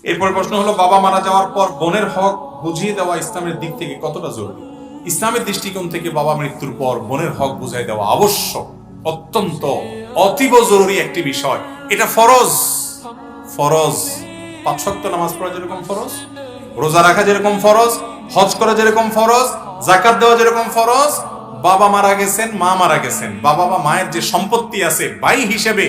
এরপর প্রশ্ন হলো, বাবা মারা যাওয়ার পর বোনের হক বুঝিয়ে দেওয়া ইসলামের দিক থেকে কতটা জরুরি? ইসলামের দৃষ্টিকোণ থেকে বাবা মৃত্যুর পর বোনের হক বুঝাই দেওয়া আবশ্যক, অত্যন্ত অতীব জরুরি একটি বিষয়। এটা ফরজ। ফরজ 5 ওয়াক্ত নামাজ পড়া যেরকম ফরজ, রোজা রাখা যেরকম ফরজ, হজ করা যেরকম ফরজ, যাকাত দেওয়া যেরকম ফরজ, বাবা মারা গেছেন, মা মারা গেছেন, বাবা বা মায়ের যে সম্পত্তি আছে ভাই হিসেবে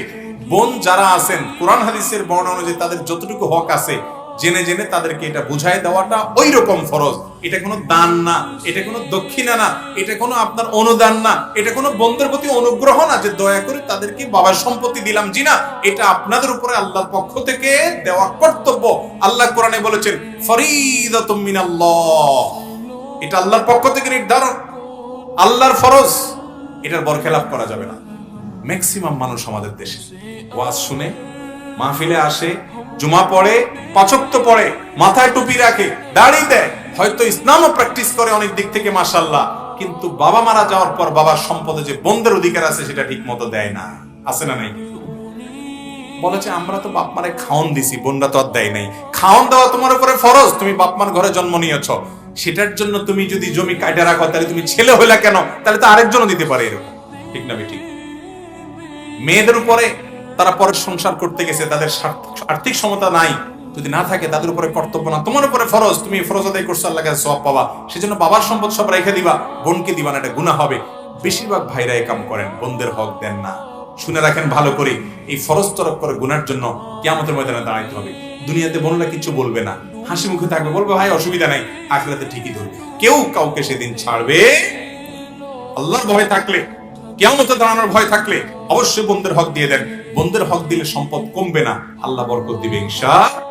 বোন যারা আছেন, কোরআন হাদিসের বর্ণনা অনুযায়ী তাদের যতটুকু হক আছে জেনে জেনে তাদেরকে এটা বুঝাই দেওয়াটা ওই রকম ফরজ। এটা কোনো দান না, এটা কোনো দক্ষিণা না, এটা কোনো আপনার অনুদান না, এটা কোনো বন্ধুর প্রতি অনুগ্রহ না যে দয়া করে তাদেরকে বাবার সম্পত্তি দিলাম, জি না, এটা আপনাদের উপরে আল্লাহর পক্ষ থেকে দেওয়া কর্তব্য। আল্লাহ কোরআনে বলেছেন ফরিদাতুম মিনাল্লাহ, এটা আল্লাহর পক্ষ থেকে নির্ধারণ, আল্লাহর ফরজ, এটার বরখেলাপ করা যাবে না। ম্যাক্সিমাম মানুষ আমাদের দেশে ওয়াজ শুনে, মাহফিলে আসে, জুমা পড়ে, 5 ওয়াক্ত পড়ে, মাথায় টুপি রাখে, দাড়ি দেয়, হয়তো ইসলামও প্র্যাকটিস করে অনেক দিক থেকে মাশাআল্লাহ, কিন্তু বাবা মারা যাওয়ার পর বাবার সম্পদে যে বোনদের অধিকার আছে সেটা ঠিক মতো দেয় না। আছে না নাই? বলেছে আমরা তো বাপ মারে খাওন দিছি, বোনরা তো আর দেয় নাই। খাওন দেওয়া তোমার উপরে ফরজ, তুমি বাপ মার ঘরে জন্ম নিয়েছো, সেটার জন্য তুমি যদি জমি কাটে রাখো তাহলে তুমি ছেলে হইলা কেন? তাহলে তো আরেকজনও দিতে পারে এরকম, ঠিক না ঠিক? মেয়েদের উপরে তারা পরের সংসার করতে গেছে, তাদের আর্থিক সমতা নাই, যদি না থাকে তাদের উপরে কর্তব্য না, তোমার উপরে ফরজ, তুমি ফরজ আদায় করছো, আল্লাহর কাছে সওয়াব পাবা। সেজন্য বাবার সম্পদ সব রেখে দিবা, বোনকে দিবা না, এটা গুনাহ হবে। বেশিরভাগ ভাইরা এই কাম করেন, বোনদের হক দেন না। শুনে রাখেন ভালো করে, এই ফরজ তরক করে গুনার জন্য কিয়ামতের ময়দানে দাঁড়াইতে হবে। দুনিয়াতে বোনরা কিছু বলবে না, হাসি মুখে থাকবে, বলবে ভাই অসুবিধা নাই, আখিরাতে ঠিকই ধরবে। কেউ কাউকে সেদিন ছাড়বে আল্লাহর ভয় থাকলে, কিয়ামতে দাঁড়ানোর ভয় থাকলে অবশ্যই বোনদের হক দিয়ে দেন। বোনদের হক দিলে সম্পদ কমবে না, আল্লাহ বরকত দিবে ইনশাআল্লাহ।